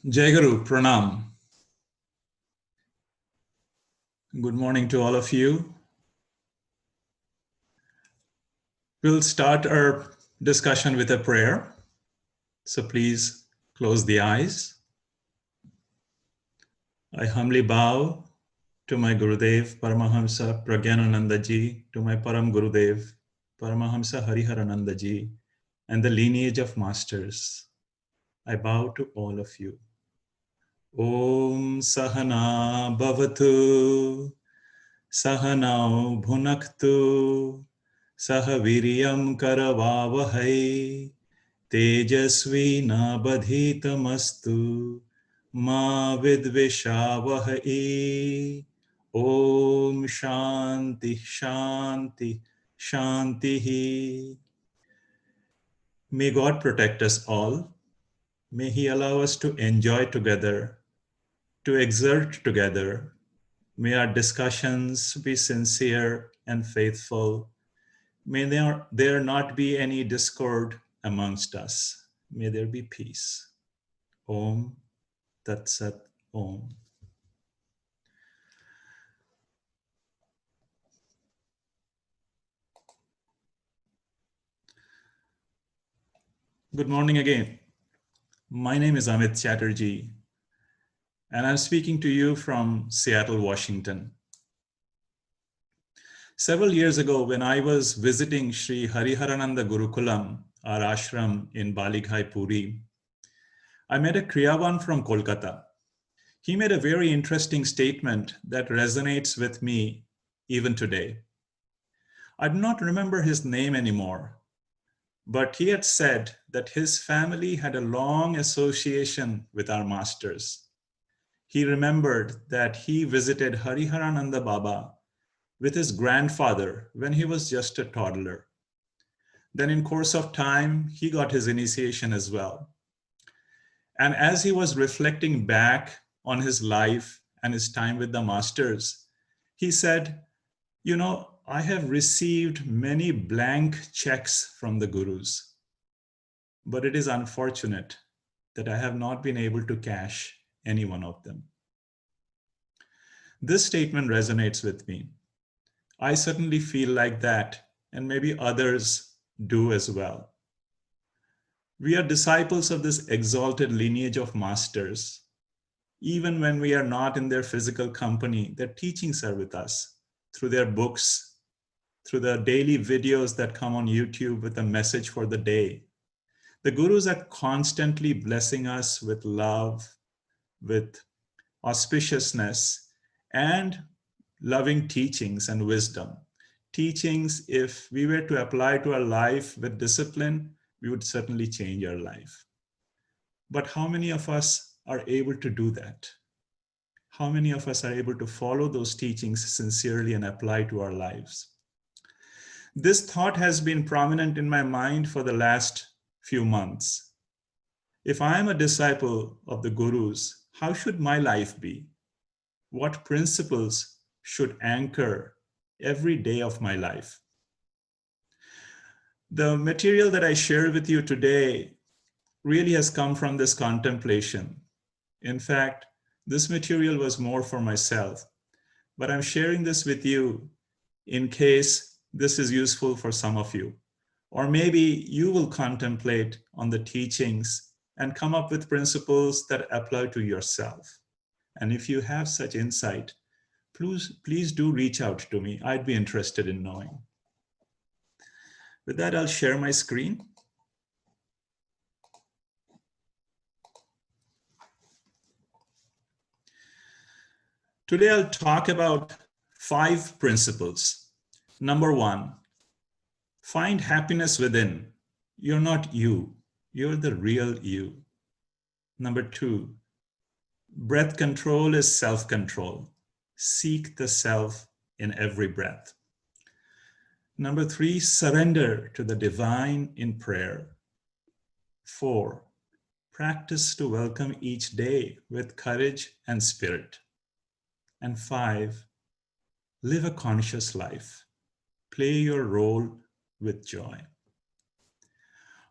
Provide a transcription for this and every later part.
Jai Guru, Pranam. Good morning to all of you. We'll start our discussion with a prayer. So please close the eyes. I humbly bow to my Gurudev, Paramahamsa Prajnananandaji, to my Param Gurudev, Paramahamsa Hariharanandaji, and the lineage of masters. I bow to all of you. Om Sahana Bhavatu, Sahanao Bhunaktu, Sahaviryam Karavavahai, Tejasvi Nabadhitamastu, Ma Vidvishavahai. Om Shanti Shanti Shanti. May God protect us all. May He allow us to enjoy together, to exert together. May our discussions be sincere and faithful. May there not be any discord amongst us. May there be peace. Om Tat Sat Om. Good morning again. My name is Amit Chatterjee, and I'm speaking to you from Seattle, Washington. Several years ago, when I was visiting Sri Hariharananda Gurukulam, our ashram in Balighai, Puri, I met a Kriyavan from Kolkata. He made a very interesting statement that resonates with me even today. I do not remember his name anymore, but he had said that his family had a long association with our masters. He remembered that he visited Hariharananda Baba with his grandfather when he was just a toddler. Then in course of time, he got his initiation as well. And as he was reflecting back on his life and his time with the masters, he said, you know, I have received many blank checks from the gurus, but it is unfortunate that I have not been able to cash any one of them. This statement resonates with me. I certainly feel like that, and maybe others do as well. We are disciples of this exalted lineage of masters. Even when we are not in their physical company, their teachings are with us through their books, through the daily videos that come on YouTube with a message for the day. The gurus are constantly blessing us with love, with auspiciousness, and loving teachings and wisdom. Teachings, if we were to apply to our life with discipline, we would certainly change our life. But how many of us are able to do that? How many of us are able to follow those teachings sincerely and apply to our lives? This thought has been prominent in my mind for the last few months. If I am a disciple of the gurus, how should my life be? What principles should anchor every day of my life? The material that I share with you today really has come from this contemplation. In fact, this material was more for myself, but I'm sharing this with you in case this is useful for some of you. Or maybe you will contemplate on the teachings and come up with principles that apply to yourself. And if you have such insight, please do reach out to me. I'd be interested in knowing. With that, I'll share my screen. Today, I'll talk about 5 principles. Number 1, find happiness within. You're not you. You're the real you. Number 2, breath control is self-control. Seek the self in every breath. Number 3, surrender to the divine in prayer. 4, practice to welcome each day with courage and spirit. And 5, live a conscious life. Play your role with joy.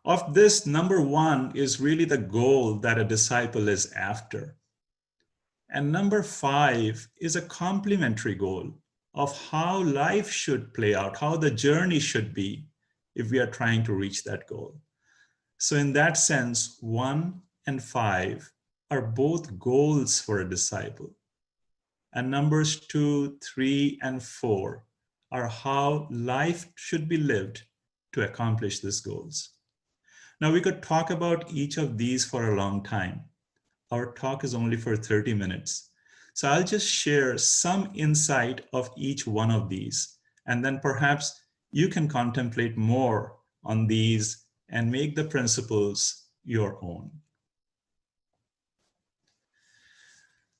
Of this, number one is really the goal that a disciple is after. And number five is a complementary goal of how life should play out, how the journey should be if we are trying to reach that goal. So in that sense, 1 and 5 are both goals for a disciple. And numbers 2, 3, and 4 are how life should be lived to accomplish these goals. Now we could talk about each of these for a long time. Our talk is only for 30 minutes. So I'll just share some insight of each one of these, and then perhaps you can contemplate more on these and make the principles your own.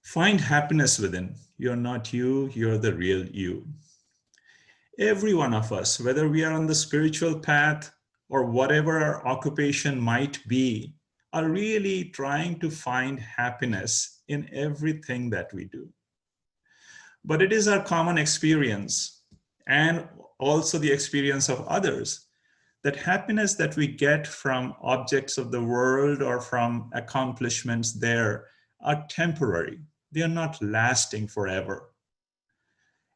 Find happiness within. You're not you, you're the real you. Every one of us, whether we are on the spiritual path or whatever our occupation might be, are really trying to find happiness in everything that we do. But it is our common experience, and also the experience of others, that happiness that we get from objects of the world or from accomplishments there are temporary. They are not lasting forever.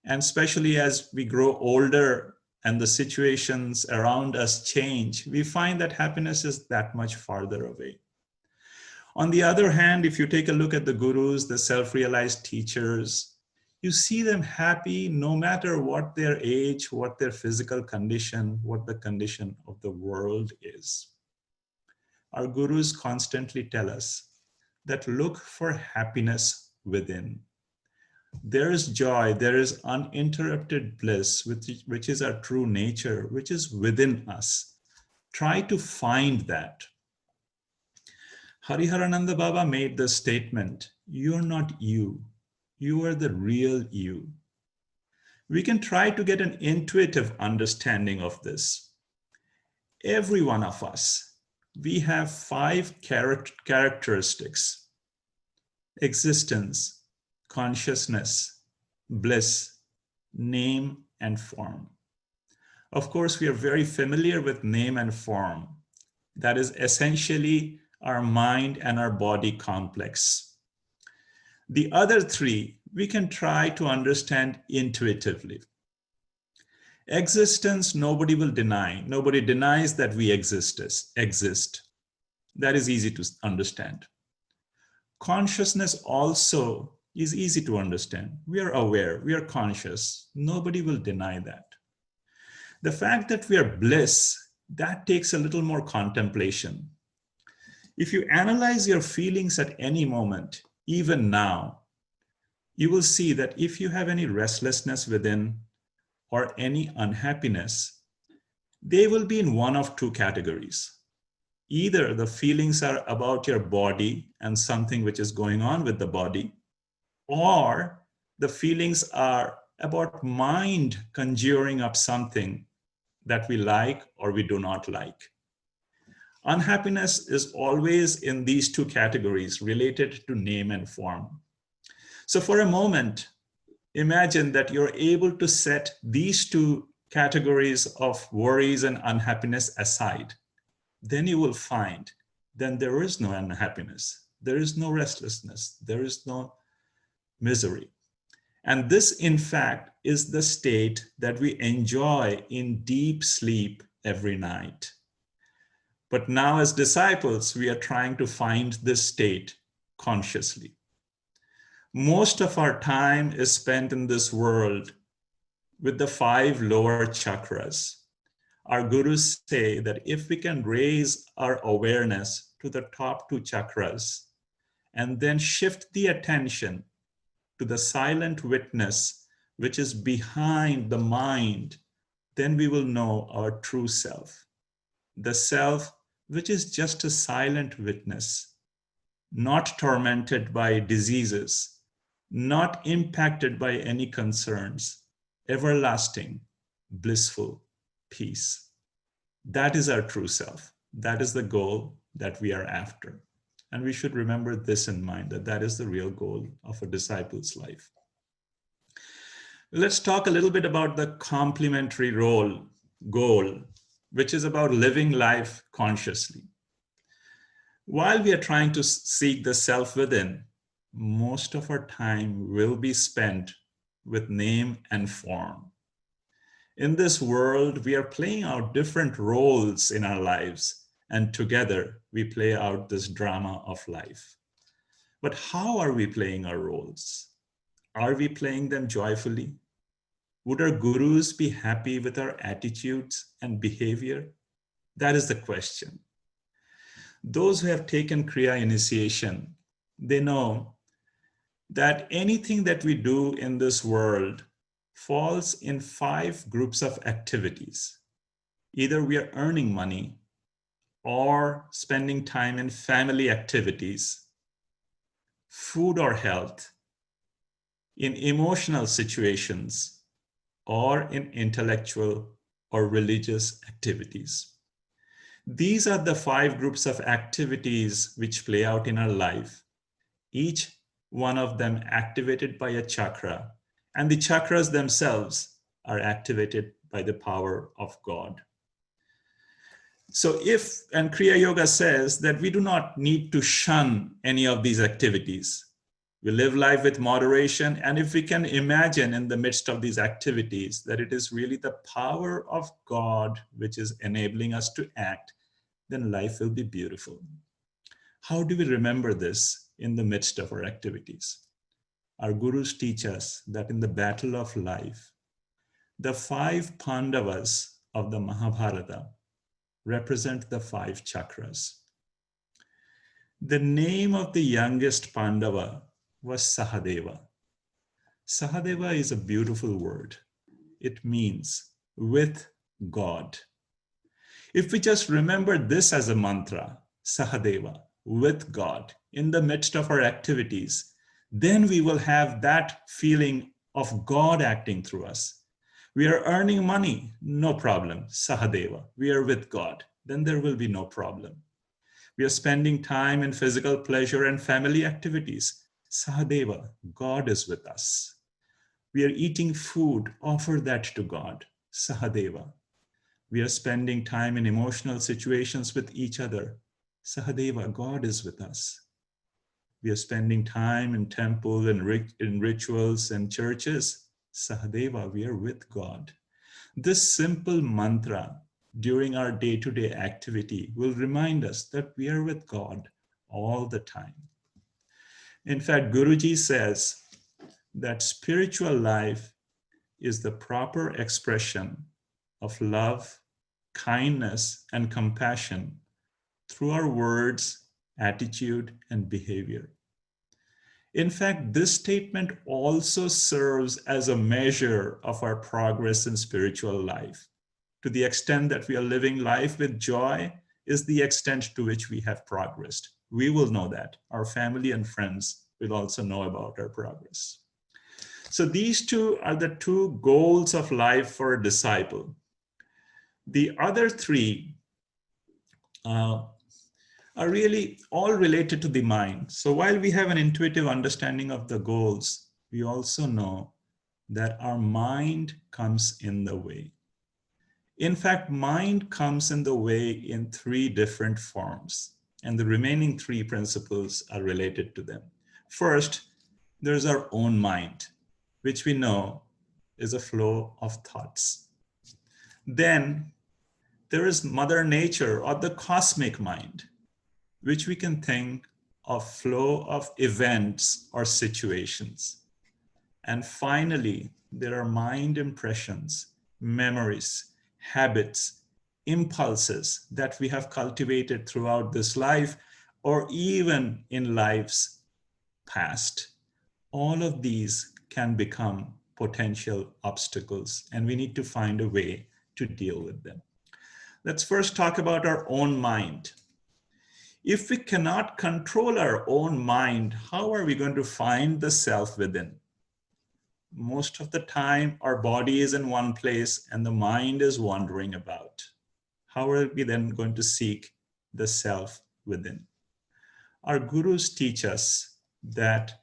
And especially as we grow older and the situations around us change, we find that happiness is that much farther away. On the other hand, if you take a look at the gurus, the self-realized teachers, you see them happy no matter what their age, what their physical condition, what the condition of the world is. Our gurus constantly tell us that look for happiness within. There is joy, there is uninterrupted bliss, which is our true nature, which is within us. Try to find that. Hariharananda Baba made the statement, you're not you, you are the real you. We can try to get an intuitive understanding of this. Every one of us, we have 5 characteristics: existence, consciousness, bliss, name, and form. Of course, we are very familiar with name and form. That is essentially our mind and our body complex. The other 3, we can try to understand intuitively. Existence, nobody will deny. Nobody denies that we exist. That is easy to understand. Consciousness also is easy to understand. We are aware, we are conscious. Nobody will deny that. The fact that we are bliss, that takes a little more contemplation. If you analyze your feelings at any moment, even now, you will see that if you have any restlessness within or any unhappiness, they will be in one of 2 categories. Either the feelings are about your body and something which is going on with the body, or the feelings are about mind conjuring up something that we like or we do not like. Unhappiness is always in these 2 categories related to name and form. So for a moment, imagine that you're able to set these 2 categories of worries and unhappiness aside. Then you will find then there is no unhappiness, there is no restlessness, there is no misery. And this, in fact, is the state that we enjoy in deep sleep every night. But now as disciples, we are trying to find this state consciously. Most of our time is spent in this world with the 5 lower chakras. Our gurus say that if we can raise our awareness to the top 2 chakras and then shift the attention to the silent witness, which is behind the mind, then we will know our true self. The self which is just a silent witness, not tormented by diseases, not impacted by any concerns, everlasting, blissful peace. That is our true self. That is the goal that we are after. And we should remember this in mind, that that is the real goal of a disciple's life. Let's talk a little bit about the complementary goal which is about living life consciously. While we are trying to seek the self within, most of our time will be spent with name and form. In this world, we are playing out different roles in our lives, and together we play out this drama of life. But how are we playing our roles? Are we playing them joyfully? Would our gurus be happy with our attitudes and behavior? That is the question. Those who have taken Kriya initiation, they know that anything that we do in this world falls in 5 groups of activities. Either we are earning money or spending time in family activities, food or health, in emotional situations, or in intellectual or religious activities. These are the 5 groups of activities which play out in our life, each one of them activated by a chakra, and the chakras themselves are activated by the power of God. So and Kriya Yoga says that we do not need to shun any of these activities. We live life with moderation, and if we can imagine in the midst of these activities that it is really the power of God which is enabling us to act, then life will be beautiful. How do we remember this in the midst of our activities? Our gurus teach us that in the battle of life, the 5 Pandavas of the Mahabharata represent the 5 chakras. The name of the youngest Pandava was Sahadeva. Sahadeva is a beautiful word. It means with God. If we just remember this as a mantra, Sahadeva, with God, in the midst of our activities, then we will have that feeling of God acting through us. We are earning money, no problem, Sahadeva, we are with God, then there will be no problem. We are spending time in physical pleasure and family activities, Sahadeva, God is with us. We are eating food, offer that to God, Sahadeva. We are spending time in emotional situations with each other, Sahadeva, God is with us. We are spending time in temple and in rituals and churches, Sahadeva, we are with God. This simple mantra during our day-to-day activity will remind us that we are with God all the time. In fact, Guruji says that spiritual life is the proper expression of love, kindness, and compassion through our words, attitude, and behavior. In fact, this statement also serves as a measure of our progress in spiritual life. To the extent that we are living life with joy is the extent to which we have progressed. We will know that. Our family and friends will also know about our progress. So these 2 are the 2 goals of life for a disciple. The other 3 are really all related to the mind. So while we have an intuitive understanding of the goals, we also know that our mind comes in the way. In fact, mind comes in the way in 3 different forms, and the remaining 3 principles are related to them. First, there's our own mind, which we know is a flow of thoughts. Then there is Mother Nature, or the cosmic mind, which we can think of flow of events or situations. And finally, there are mind impressions, memories, habits, impulses that we have cultivated throughout this life or even in lives past. All of these can become potential obstacles, and we need to find a way to deal with them. Let's first talk about our own mind. If we cannot control our own mind, how are we going to find the self within? Most of the time, our body is in one place and the mind is wandering about. How are we then going to seek the self within? Our gurus teach us that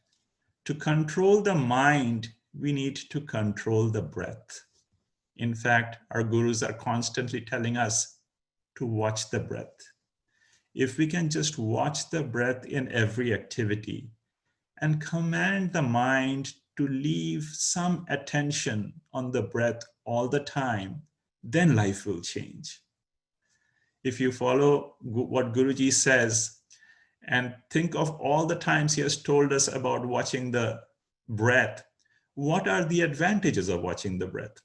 to control the mind, we need to control the breath. In fact, our gurus are constantly telling us to watch the breath. If we can just watch the breath in every activity and command the mind to leave some attention on the breath all the time, then life will change. If you follow what Guruji says and think of all the times he has told us about watching the breath, what are the advantages of watching the breath?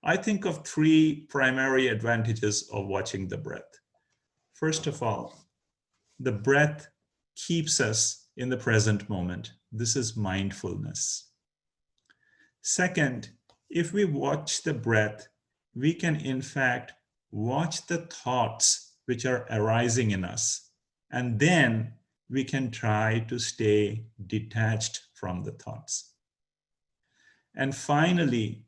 I think of three primary advantages of watching the breath. First of all, the breath keeps us in the present moment. This is mindfulness. Second, if we watch the breath, we can in fact watch the thoughts which are arising in us, and then we can try to stay detached from the thoughts. And finally,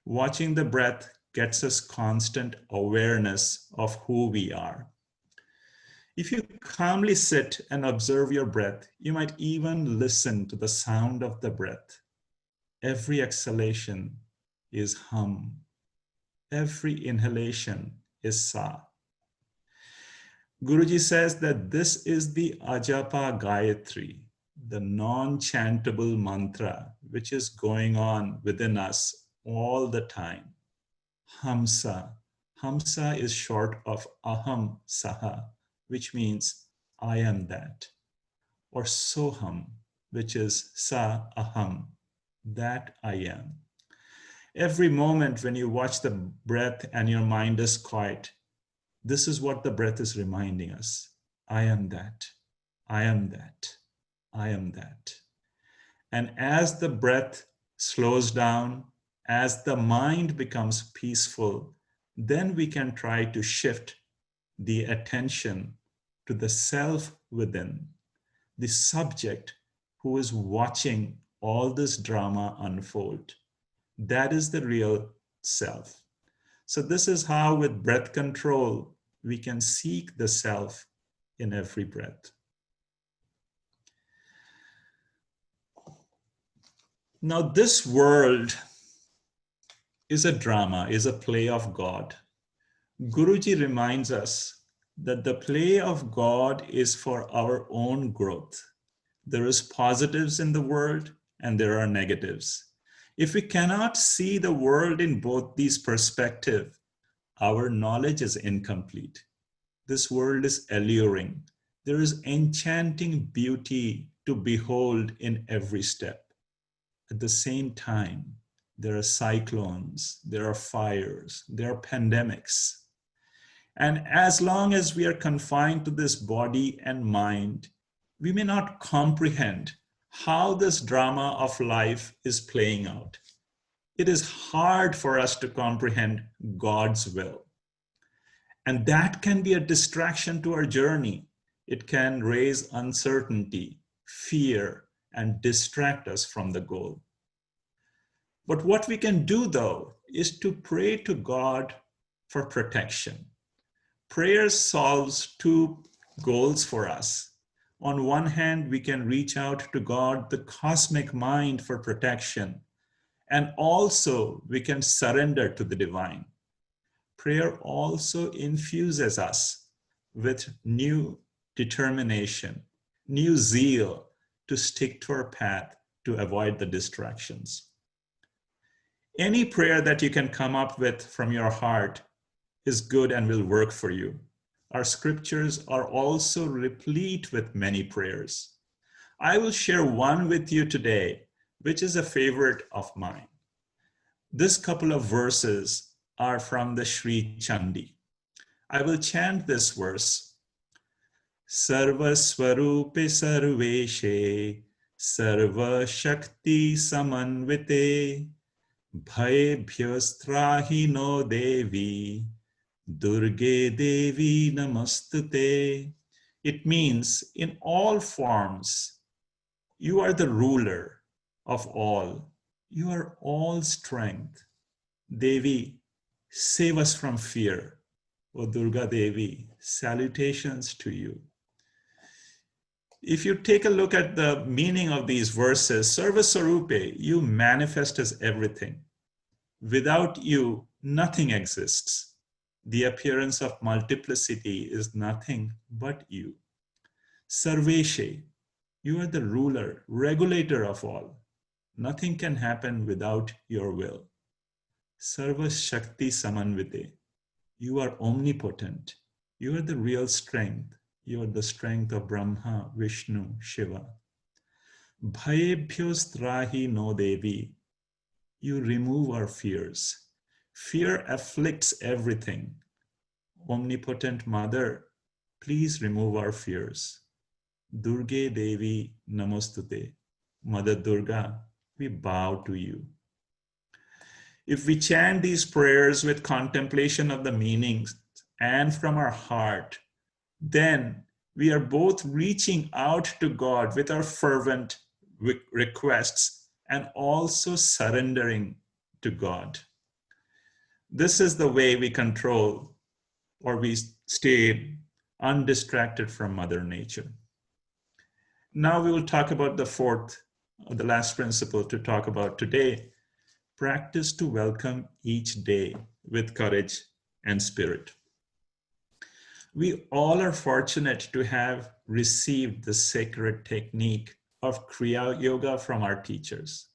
watching the breath gets us constant awareness of who we are. If you calmly sit and observe your breath, you might even listen to the sound of the breath. Every exhalation is hum. Every inhalation is sa. Guruji says that this is the Ajapa Gayatri, the non-chantable mantra, which is going on within us all the time. Hamsa. Hamsa is short of aham saha, which means I am that. Or soham, which is sa aham, that I am. Every moment when you watch the breath and your mind is quiet, this is what the breath is reminding us. I am that. I am that. I am that. And as the breath slows down, as the mind becomes peaceful, then we can try to shift the attention to the self within, the subject who is watching all this drama unfold. That is the real self. So this is how with breath control, we can seek the self in every breath. Now this world is a drama, is a play of God. Guruji reminds us that the play of God is for our own growth. There is positives in the world and there are negatives. If we cannot see the world in both these perspectives, our knowledge is incomplete. This world is alluring. There is enchanting beauty to behold in every step. At the same time, there are cyclones, there are fires, there are pandemics. And as long as we are confined to this body and mind, we may not comprehend how this drama of life is playing out. It is hard for us to comprehend God's will. And that can be a distraction to our journey. It can raise uncertainty, fear, and distract us from the goal. But what we can do, though, is to pray to God for protection. Prayer solves two goals for us. On one hand, we can reach out to God, the cosmic mind, for protection. And also, we can surrender to the divine. Prayer also infuses us with new determination, new zeal to stick to our path to avoid the distractions. Any prayer that you can come up with from your heart is good and will work for you. Our scriptures are also replete with many prayers. I will share one with you today, which is a favorite of mine. This couple of verses are from the Sri Chandi. I will chant this verse. Sarva Swarupe Sarveshe Sarva Shakti Samanvite Bhayabhyastrahi no Devi Durge Devi Namastute. It means, in all forms, you are the ruler of all. You are all strength. Devi, save us from fear. O Durga Devi, salutations to you. If you take a look at the meaning of these verses, Sarva Swarupe, you manifest as everything. Without you, nothing exists. The appearance of multiplicity is nothing but you. Sarveshe, you are the ruler, regulator of all. Nothing can happen without your will. Sarva Shakti Samanvite, you are omnipotent. You are the real strength. You are the strength of Brahma, Vishnu, Shiva. Bhayebhyo strahi no devi, you remove our fears. Fear afflicts everything. Omnipotent Mother, please remove our fears. Durge Devi Namostute, Mother Durga, we bow to you. If we chant these prayers with contemplation of the meanings and from our heart, then we are both reaching out to God with our fervent requests and also surrendering to God. This is the way we control or we stay undistracted from Mother Nature. Now we will talk about the fourth, the last principle to talk about today. Practice to welcome each day with courage and spirit. We all are fortunate to have received the sacred technique of Kriya Yoga from our teachers.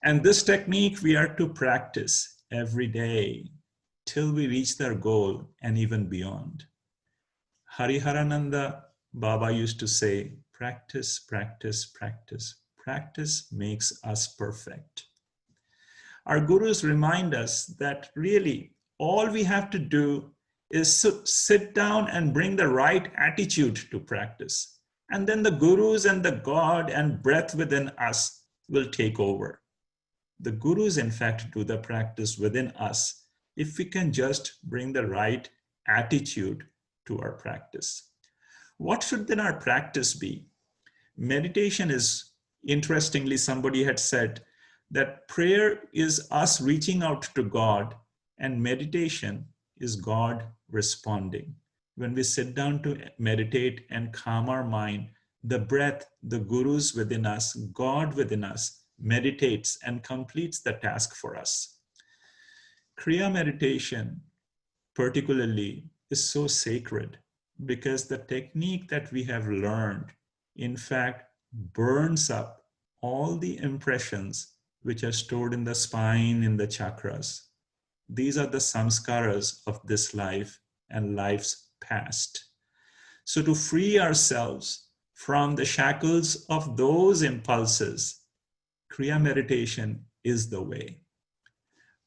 And this technique we are to practice every day till we reach their goal and even beyond. Hariharananda Baba used to say, practice, practice, practice. Practice makes us perfect. Our gurus remind us that really all we have to do is sit down and bring the right attitude to practice. And then the gurus and the God and breath within us will take over. The gurus, in fact, do the practice within us if we can just bring the right attitude to our practice. What should then our practice be? Meditation is, interestingly, somebody had said that prayer is us reaching out to God and meditation is God responding. When we sit down to meditate and calm our mind, the breath, the gurus within us, God within us, meditates and completes the task for us. Kriya meditation, particularly, is so sacred because the technique that we have learned, in fact, burns up all the impressions which are stored in the spine, in the chakras. These are the samskaras of this life and life's past. So to free ourselves from the shackles of those impulses, Kriya meditation is the way.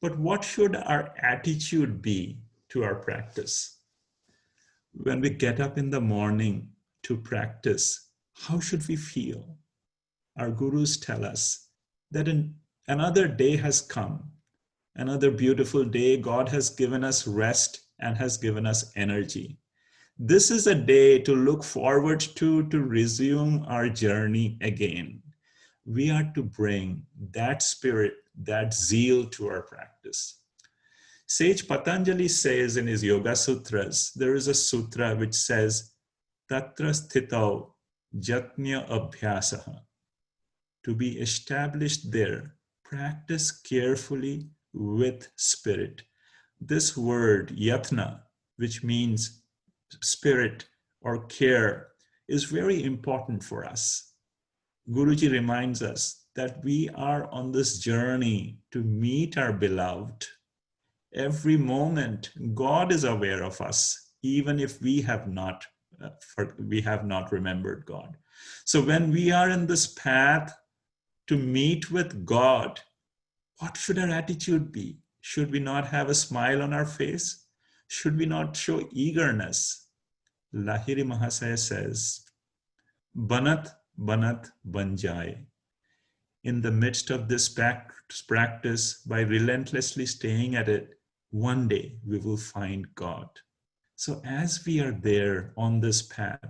But what should our attitude be to our practice? When we get up in the morning to practice, how should we feel? Our gurus tell us that another day has come, another beautiful day. God has given us rest and has given us energy. This is a day to look forward to resume our journey again. We are to bring that spirit, that zeal to our practice. Sage Patanjali says in his Yoga Sutras, there is a sutra which says, Tatra sthitau jatnya abhyasaha. To be established there, practice carefully with spirit. This word, yatna, which means spirit or care, is very important for us. Guruji reminds us that we are on this journey to meet our beloved. Every moment, God is aware of us, even if we have not remembered God. So when we are in this path to meet with God, what should our attitude be? Should we not have a smile on our face? Should we not show eagerness? Lahiri Mahasaya says, Banat Banat Banjai. In the midst of this practice, by relentlessly staying at it, one day we will find God. So as we are there on this path,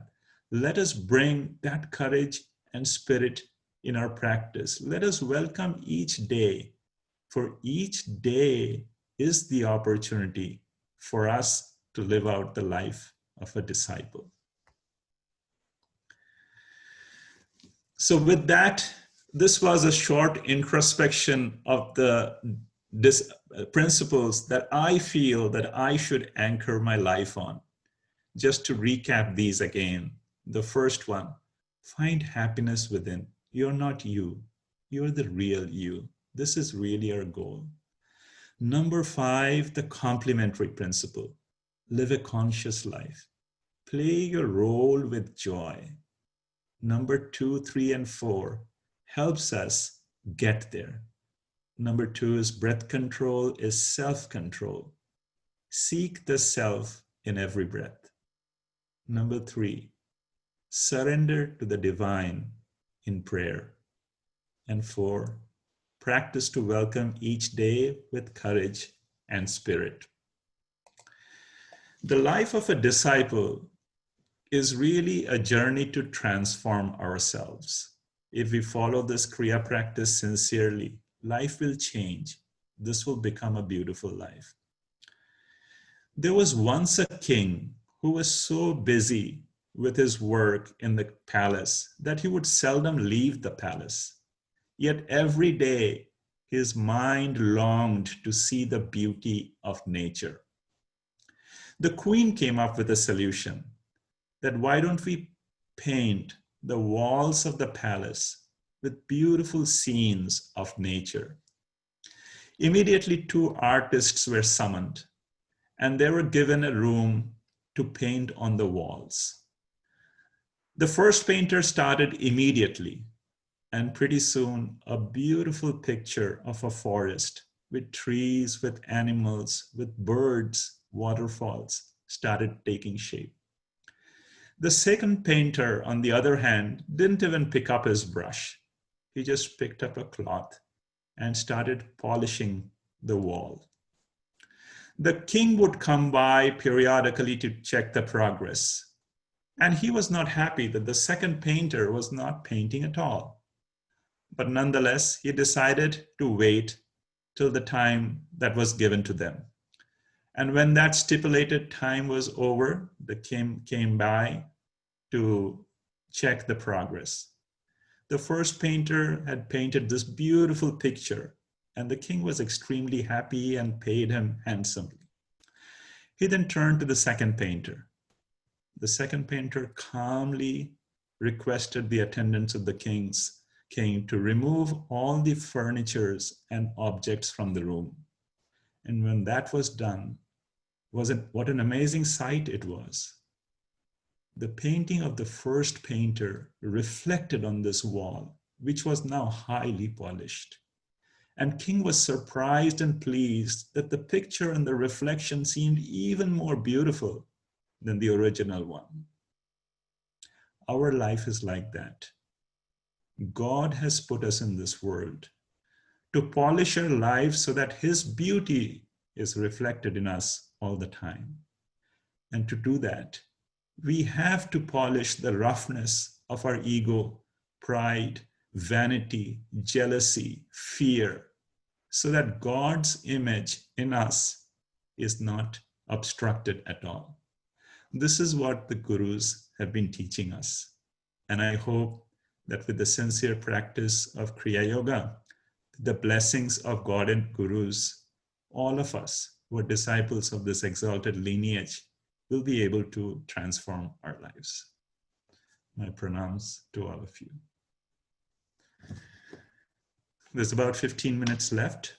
let us bring that courage and spirit in our practice. Let us welcome each day, for each day is the opportunity for us to live out the life of a disciple. So with that, this was a short introspection of the principles that I feel that I should anchor my life on. Just to recap these again. The first one, find happiness within. You're not you. You're the real you. This is really our goal. Number 5, the complementary principle. Live a conscious life. Play your role with joy. Number 2, 3, and 4 helps us get there. Number 2 is breath control, is self-control. Seek the self in every breath. Number 3, surrender to the divine in prayer. And 4, practice to welcome each day with courage and spirit. The life of a disciple is really a journey to transform ourselves. If we follow this Kriya practice sincerely, life will change. This will become a beautiful life. There was once a king who was so busy with his work in the palace that he would seldom leave the palace. Yet every day, his mind longed to see the beauty of nature. The queen came up with a solution that why don't we paint the walls of the palace with beautiful scenes of nature. Immediately 2 artists were summoned and they were given a room to paint on the walls. The first painter started immediately, and pretty soon a beautiful picture of a forest with trees, with animals, with birds, waterfalls started taking shape. The second painter, on the other hand, didn't even pick up his brush. He just picked up a cloth and started polishing the wall. The king would come by periodically to check the progress. And he was not happy that the second painter was not painting at all. But nonetheless, he decided to wait till the time that was given to them. And when that stipulated time was over, the king came by to check the progress. The first painter had painted this beautiful picture, and the king was extremely happy and paid him handsomely. He then turned to the second painter. The second painter calmly requested the attendants of the king to remove all the furnitures and objects from the room. And when that was done, what an amazing sight it was. The painting of the first painter reflected on this wall, which was now highly polished. And King was surprised and pleased that the picture and the reflection seemed even more beautiful than the original one. Our life is like that. God has put us in this world to polish our lives so that His beauty is reflected in us all the time. And to do that, we have to polish the roughness of our ego, pride, vanity, jealousy, fear, so that God's image in us is not obstructed at all. This is what the Gurus have been teaching us. And I hope that with the sincere practice of Kriya Yoga, the blessings of God and Gurus, all of us who are disciples of this exalted lineage will be able to transform our lives. My pranams to all of you. There's about 15 minutes left.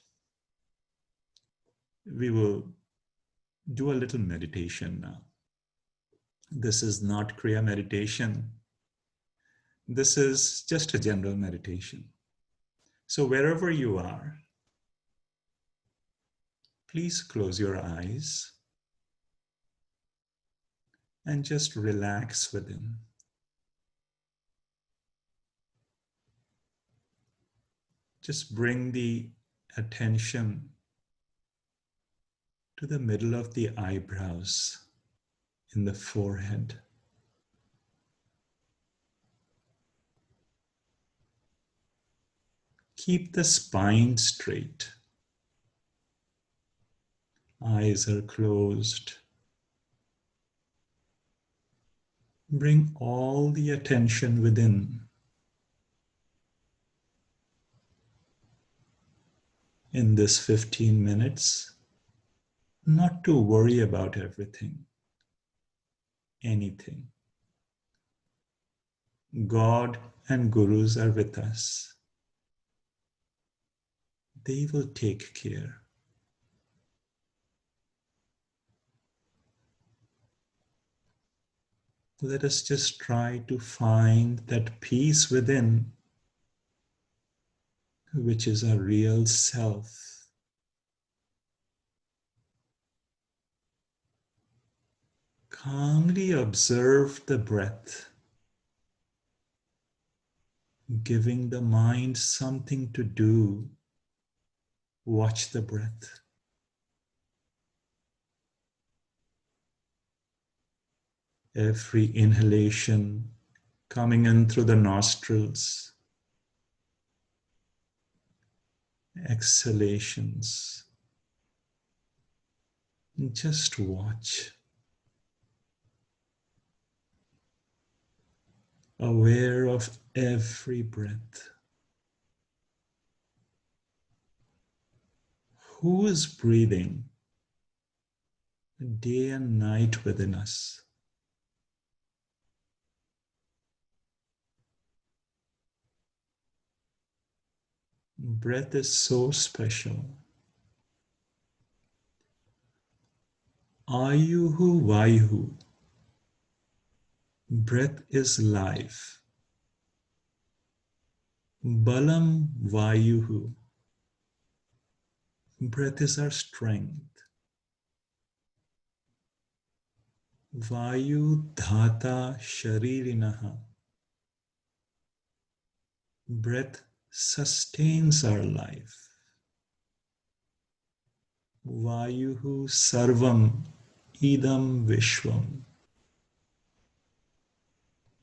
We will do a little meditation now. This is not Kriya meditation. This is just a general meditation. So wherever you are, please close your eyes and just relax within. Just bring the attention to the middle of the eyebrows in the forehead. Keep the spine straight. Eyes are closed. Bring all the attention within. in this 15 minutes not to worry about everything, anything. God and Gurus are with us. They will take care. Let us just try to find that peace within, which is our real self. Calmly observe the breath, giving the mind something to do. Watch the breath. Every inhalation coming in through the nostrils, exhalations. Just watch. Aware of every breath. Who is breathing day and night within us? Breath is so special. Ayuhu Vayuhu. Breath is life. Balam Vayuhu. Breath is our strength. Vayu Dhata Sharirinaha. Breath sustains our life. Vayuhu Sarvam Idam Vishwam.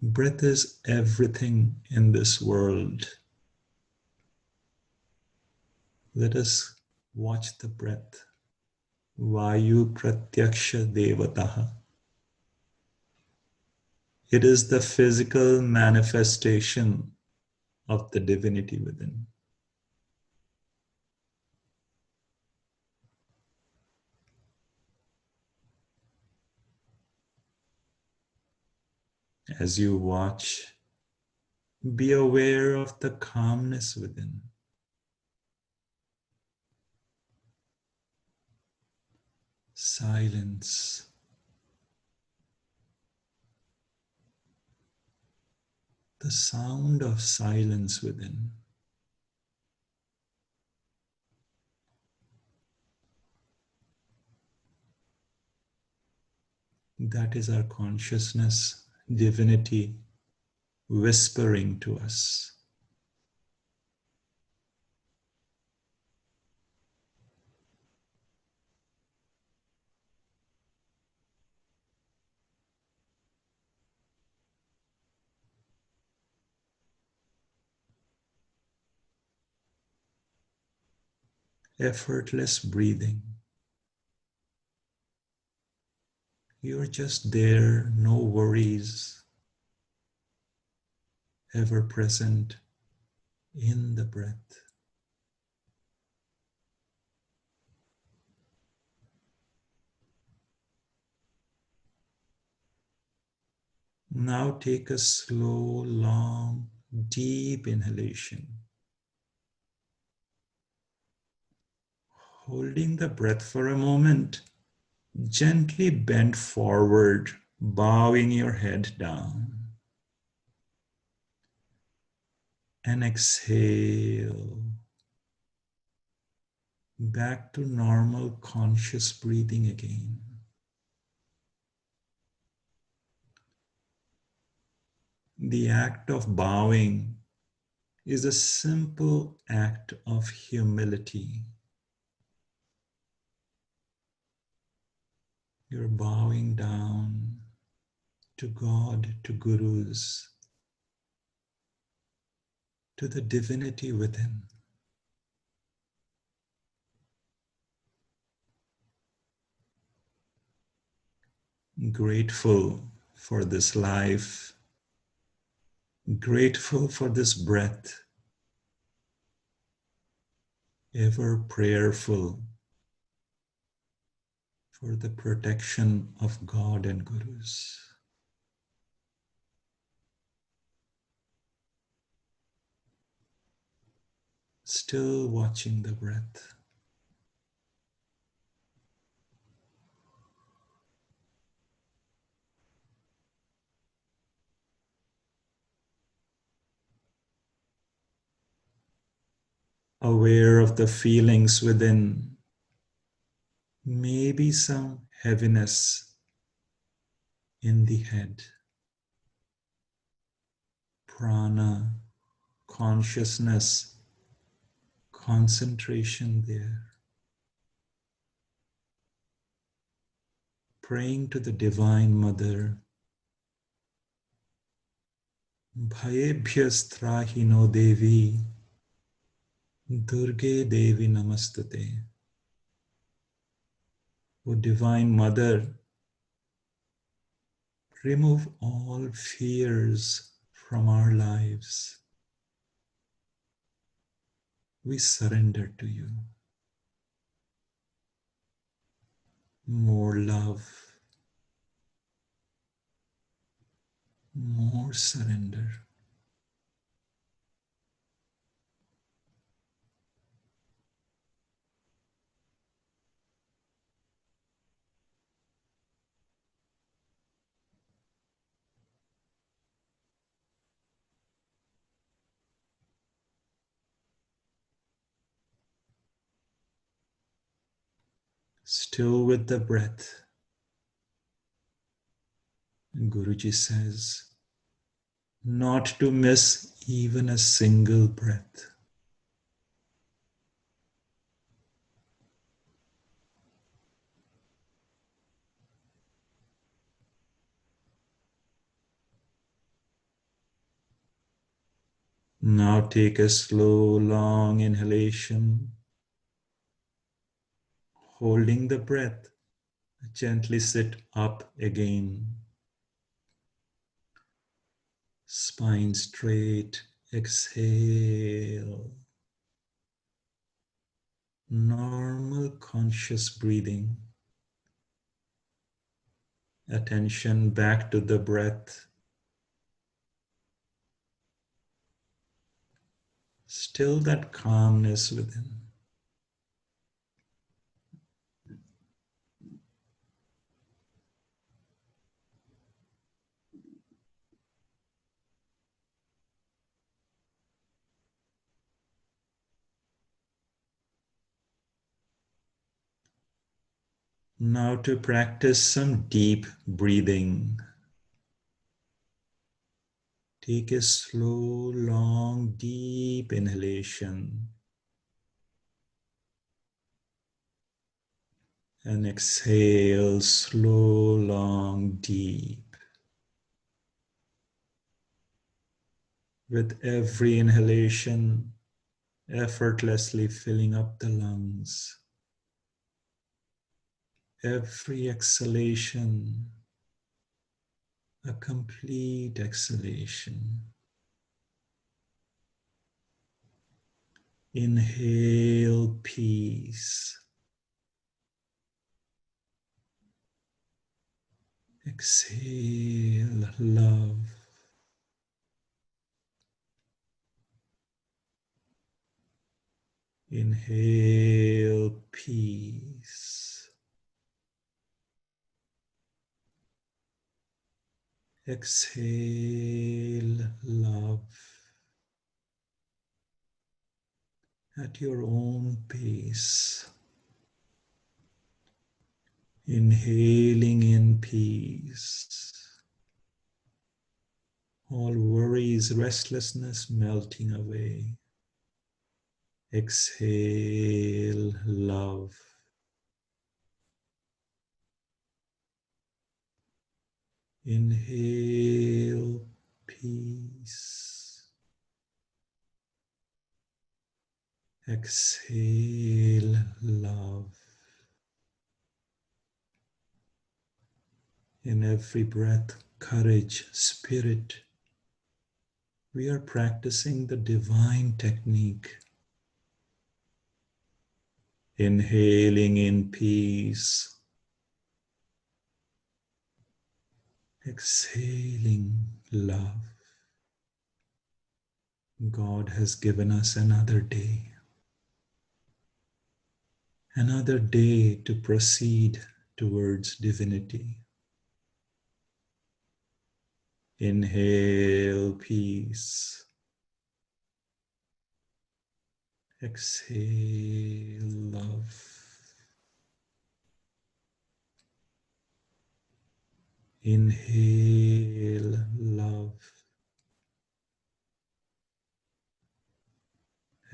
Breath is everything in this world. Let us watch the breath. Vayu Pratyaksha Devataha. It is the physical manifestation of the divinity within. As you watch, be aware of the calmness within. Silence. The sound of silence within. That is our consciousness, divinity, whispering to us. Effortless breathing. You're just there, no worries, ever present in the breath. Now take a slow, long, deep inhalation. Holding the breath for a moment, gently bend forward, bowing your head down. And exhale. Back to normal conscious breathing again. The act of bowing is a simple act of humility. You're bowing down to God, to Gurus, to the divinity within. Grateful for this life, grateful for this breath, ever prayerful for the protection of God and Gurus. Still watching the breath. Aware of the feelings within, maybe some heaviness in the head, prana, consciousness, concentration there. Praying to the Divine Mother, Bhayebhyastrahino Devi, Durge Devi Namastate. O Divine Mother, remove all fears from our lives. We surrender to you. More love, more surrender. Still with the breath. And Guruji says, not to miss even a single breath. Now take a slow, long inhalation. Holding the breath, gently sit up again. Spine straight, exhale. Normal conscious breathing. Attention back to the breath. Still that calmness within. Now to practice some deep breathing. Take a slow, long, deep inhalation. And exhale, slow, long, deep. With every inhalation, effortlessly filling up the lungs. Every exhalation, a complete exhalation. Inhale peace. Exhale love. Inhale peace. Exhale love. At your own pace. Inhaling in peace. All worries, restlessness melting away. Exhale love. Inhale peace. Exhale love. In every breath, courage, spirit. We are practicing the divine technique. Inhaling in peace. Exhaling love. God has given us another day. Another day to proceed towards divinity. Inhale peace. Exhale love. Inhale love.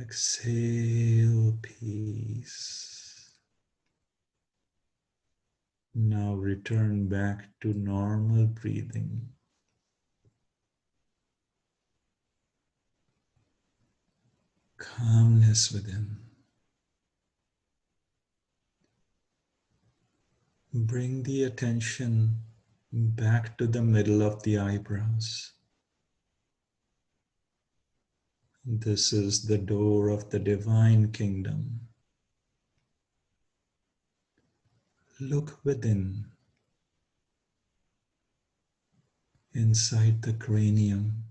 Exhale peace. Now return back to normal breathing. Calmness within. Bring the attention back to the middle of the eyebrows. This is the door of the divine kingdom. Look within, inside the cranium.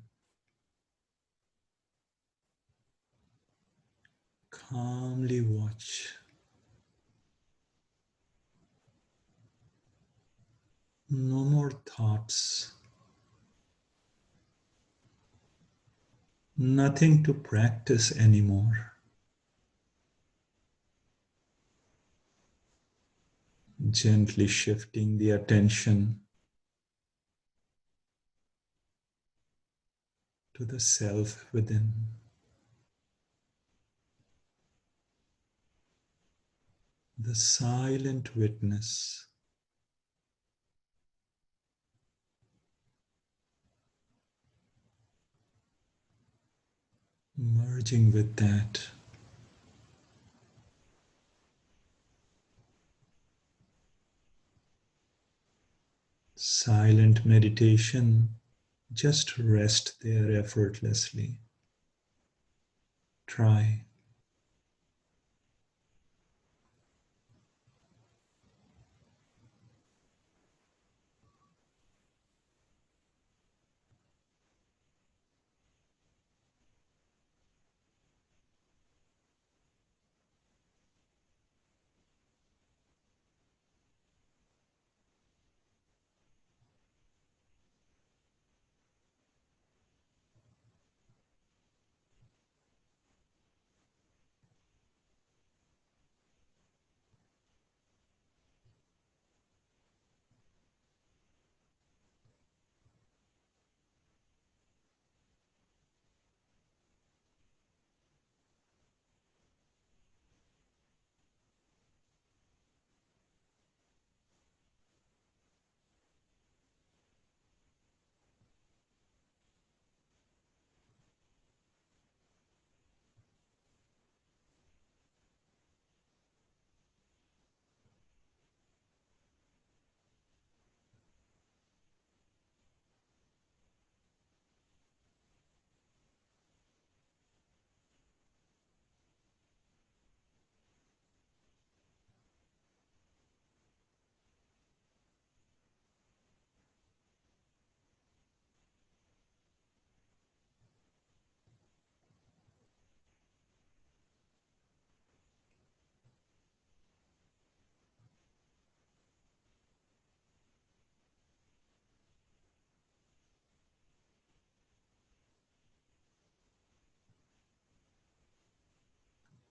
Calmly watch. No more thoughts. Nothing to practice anymore. Gently shifting the attention to the self within. The silent witness. Merging with that. Silent meditation, just rest there effortlessly. Try.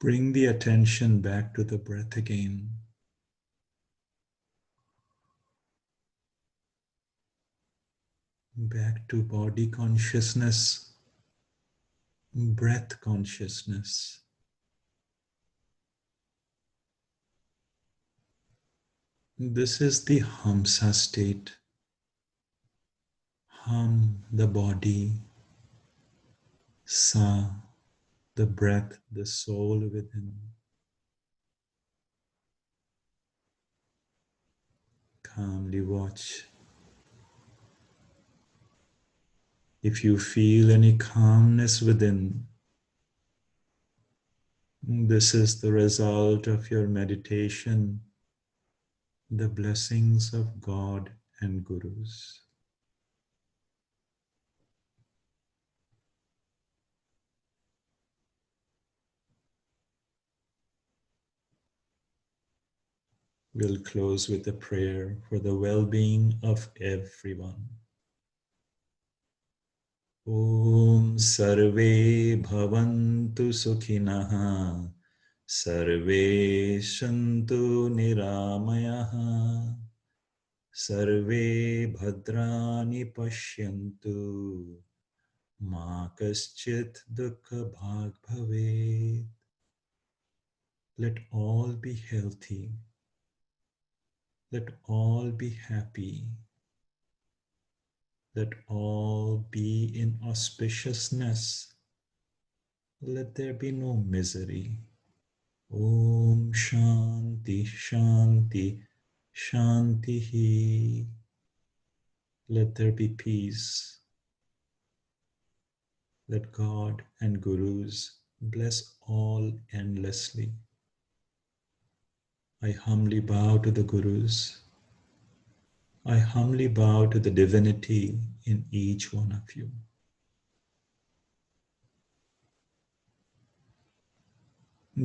Bring the attention back to the breath again. Back to body consciousness, breath consciousness. This is the Hamsa state. Ham, the body. Sa, the breath, the soul within. Calmly watch. If you feel any calmness within, This is the result of your meditation, the blessings of God and Gurus. We'll close with a prayer for the well-being of everyone. Om Sarve Bhavantu Sukhinah Sarve Shantu Niramayaha Sarve Bhadrani Pashyantu Ma Kaschit Dukha Bhag Bhavet. Let all be healthy. Let all be happy. Let all be in auspiciousness. Let there be no misery. Om Shanti Shanti Shanti. Let there be peace. Let God and Gurus bless all endlessly. I humbly bow to the Gurus. I humbly bow to the divinity in each one of you.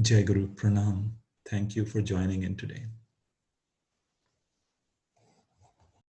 Jai Guru Pranam. Thank you for joining in today.